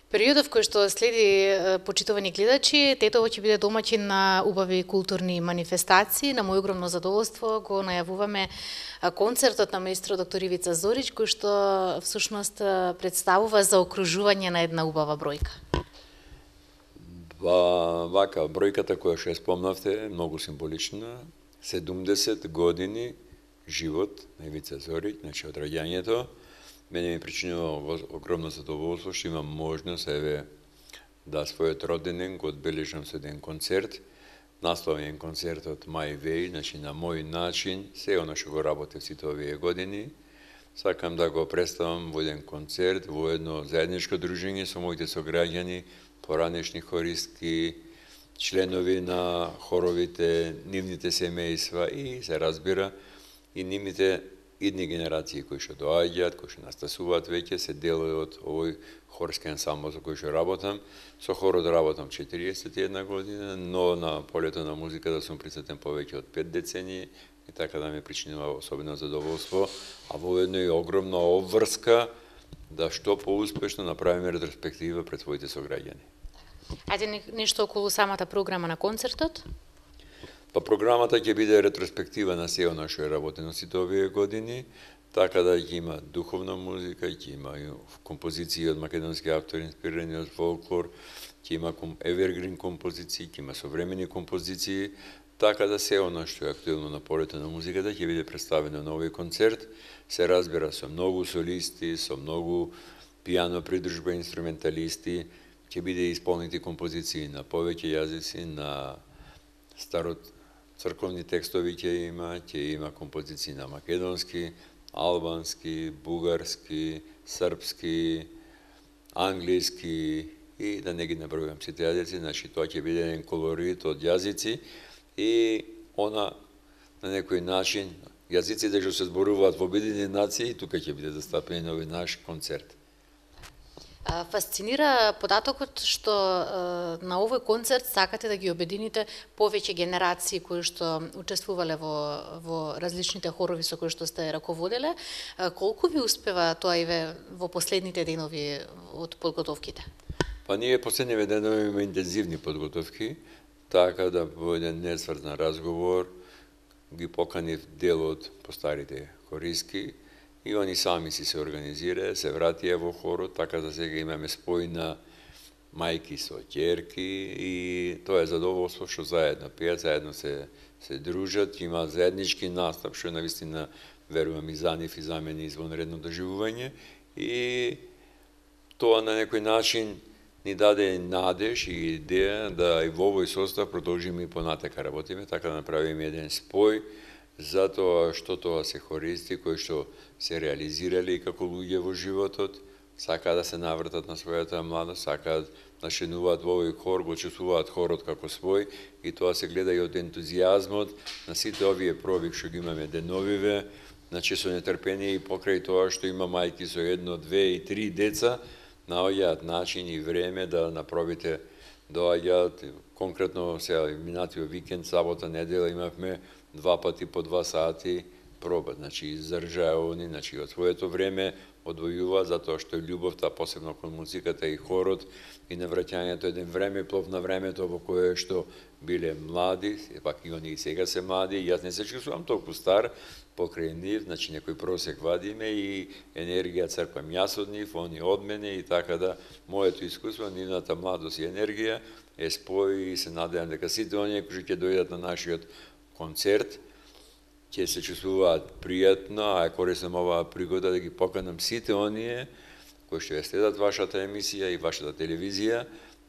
Периодов кој што следи, почитувани гледачи, Тетово ќе биде домаќин на убави културни манифестации. На мој огромно задоволство го најавуваме концертот на маестро доктор Ивица Зорич, кој што всушност представува заокружување на една убава бројка. Вака, бројката која што ја спомнавте е многу символична. 70 години живот на Ивица Зорич, значи од раѓањето. Мене ми причинува огромно задоволство што имам можност да својот роденен го одбележам со еден концерт. Насловен концертот My Way, значи на мој начин, се оно што го работев сите овие години. Сакам да го представам во еден концерт, во едно заедничко дружење со моите сограѓани, поранешни хористки, членови на хоровите, нивните семејства и се разбира и нивните идни генерации кои што доаѓаат, кои што настасуваат веќе, се делови од овој хорски ансамбл со кој што работам. Со хорот работам 41 година, но на полето на музиката сум присутен повеќе од 5 децении и така да ме причинува особено задоволство, а воедно и огромна обврска да што поуспешно направиме ретроспектива пред своите сограѓани. Ајде нешто околу самата програма на концертот? Па програмата ќе биде ретроспектива на се оно што е работено сите овие години, така да ќе има духовна музика, ќе има композиции од македонски автори инспирирани од фолклор, ќе има evergreen композиции, ќе има современи композиции, така да се оно што е актуелно на полето на музиката ќе биде представено на овој концерт, се разбира со многу солисти, со многу пијано придружба инструменталисти, ќе биде исполнети композиции на повеќе јазици, на старот црковни текстови ќе има композиции на македонски, албански, бугарски, српски, англиски и да не ги набројувам сите јазици, значи тоа ќе биде еден колорит од јазици и она на некој начин јазиците што се зборуваат во Обединените нации, тука ќе биде застапен на овој наш концерт. Фасцинира податокот што на овој концерт сакате да ги обедините повеќе генерации кои што учествувале во различните хорови со кои што сте раководеле. Колку ви успева тоа и во последните денови од подготовките? Па ние последниве денови имаме интензивни подготовки, така да во еден несврзан разговор ги поканив дел од постарите хористки, и они сами си се организираа, се вратија во хорот, така да сега имаме спој на мајки со ќерки и тоа е задоволство што заедно пеат, заедно се дружат, има заеднички настап, што е навистина, верувам, и за нив и за мене извонредно доживување и тоа на некој начин ни даде надеж и идеја да и во овој состав продолжиме и понатака работиме, така да направиме еден спој, затоа што тоа се хористи кои што се реализирали како луѓе во животот, сакаат да се навратат на својата младост, сакаат да шенуваат во овој хор, го чувствуваат хорот како свој и тоа се гледа и од ентузијазмот на сите овие проби што ги имаме деновиве, значи со нетрпение и покрај тоа што има мајки со 1, 2 и 3 деца, наоѓаат начин и време да на пробите доаѓаат. Конкретно сега минатиот викенд, сабота, недела имавме 2 пати по 2 сати проба, значи издржаа они, значи од своето време одвојуваат затоа што љубовта, посебно кон музиката и хорот и навраќањето еден времеплов на времето во кое што биле млади, пак и они и сега се млади, јас не се чувствувам толку стар покрај нив, значи некој просек вадиме и енергија црпам јас од нив, они од мене и така да моето искуство, нивната младост и енергија е спои и се надевам дека сите оние кои ќе дојдат на нашиот концерт ќе се чувствуваат пријатно, а користам оваа пригода да ги поканам сите оние кои што ја следат вашата емисија и вашата телевизија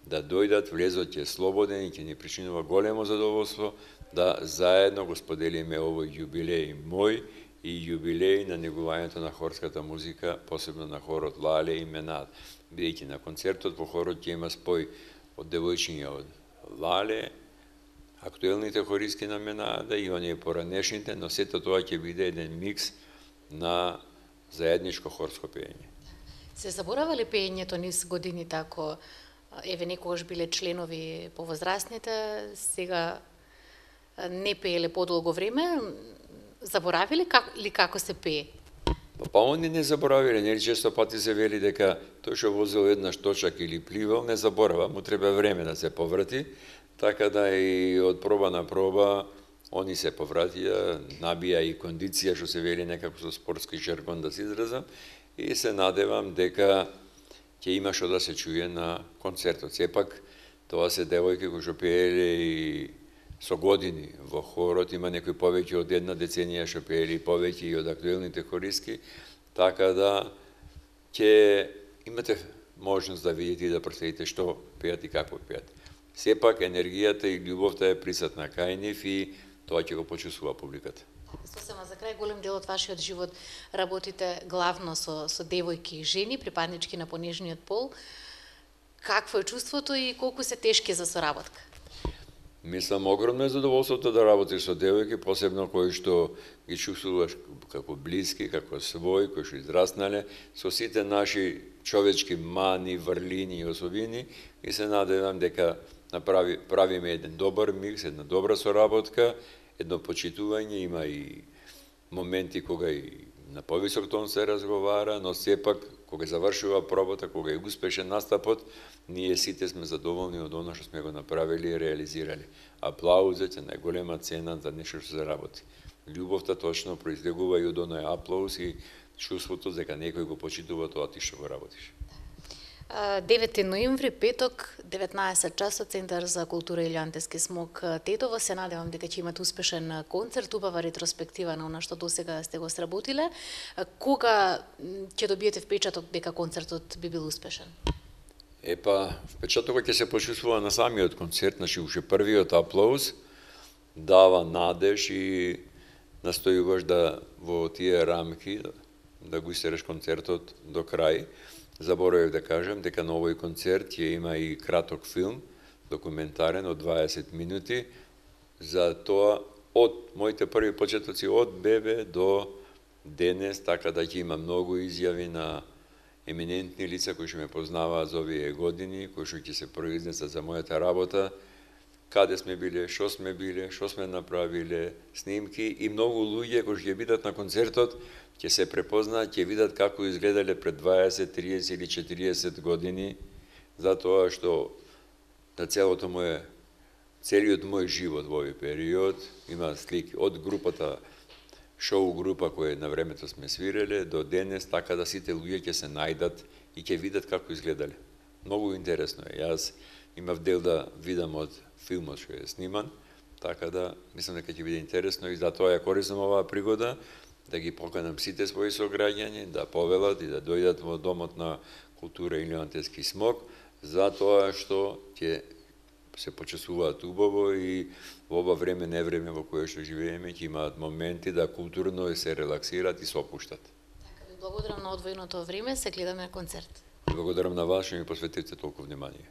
да дојдат, влезот ќе слободен и ќе ни причинува големо задоволство да заедно го споделиме овој јубилеј мој и јубилеј на негувањето на хорската музика, посебно на хорот Лале и Менад. Бидејќи на концертот во хорот ќе има спој од девојчиња од Лале, актуелните хористки на Менада и оние поранешните, но сето тоа ќе биде еден микс на заедничко хорско пеење. Се заборава ли пеењето низ годините, ако еве некогаш биле членови повозрастните, сега не пееле подолго време, заборавиле како се пее? Па они не заборавиле, нели често пати се вели дека тој што возил еднаш точак или пливал, не заборава, му треба време да се поврати, така да и од проба на проба, они се повратија, набија и кондиција, што се вели некако со спортски жаргон да се изразам, и се надевам дека ќе има што да се чуе на концертот. Сепак, тоа се девојки кои што пееле и со години во хорот, има некои повеќе од една деценија што пеели повеќе и од актуелните хористки, така да ќе имате можност да видите и да проследите што пеат и како пеат. Сепак енергијата и љубовта е присутна кај нив и тоа ќе го почувствува публиката. Сосема за крај, голем дел од вашиот живот работите главно со девојки и жени, припаднички на понежниот пол. Какво е чувството и колку се тешки за соработка? Мислам, огромно е задоволството да работиш со девојки, посебно кои што ги чувствуваш како блиски, како свој, кои што израснале, со сите наши човечки мани, врлини и особини, и се надевам дека правиме еден добар микс, една добра соработка, едно почитување, има и моменти кога и на повисок тон се разговара, но сепак, кога завршува пробата, кога е успешен настапот, ние сите сме задоволни од оно што сме го направили и реализирали. Аплаузът е најголема цена за нешто што се работи. Љубовта точно произлегува и од оној аплауз и чувството дека некој го почитува тоа ти што го работиш. 9 ноември, петок, 19 часот, Центар за култура Илијантески смок Тетово. Се надевам дека ќе имате успешен концерт, убава ретроспектива на она што досега сте го сработиле. Кога ќе добиете впечаток дека концертот би бил успешен? Впечатокот ќе се почувствува на самиот концерт, значи уште првиот аплауз дава надеж и настојуваш да во тие рамки да го истераш концертот до крај. Заборавив да кажам дека на овој концерт ќе има и краток филм, документарен од 20 минути, за тоа од моите први почетоци од бебе до денес, така да ќе има многу изјави на еминентни лица кои што ме познаваат за овие години, кои што ќе се произнесат за мојата работа, каде сме биле, што сме направиле, снимки и многу луѓе кои ќе бидат на концертот, ќе се препознаат, ќе видат како изгледале пред 20, 30 или 40 години, затоа што на целиот мој живот во овој период има слики од групата, шоу група која на времето сме свиреле, до денес, така да сите луѓе ќе се најдат и ќе видат како изгледале. Многу интересно е. Јас имав дел да видам од филмот што е сниман, така да мислам дека ќе биде интересно и затоа ја користам оваа пригода да ги поканам сите своји сограѓани да повелат и да дојдат во Домот на култура Илијантески смок, затоа што ќе се почувствуваат убаво и во ова време, невреме во кое што живееме, ќе имаат моменти да културно се релаксираат и се опуштат. Така, ви благодарам на одвоеното време, се гледаме на концерт. Благодарам на вас што ми посветивте толку внимание.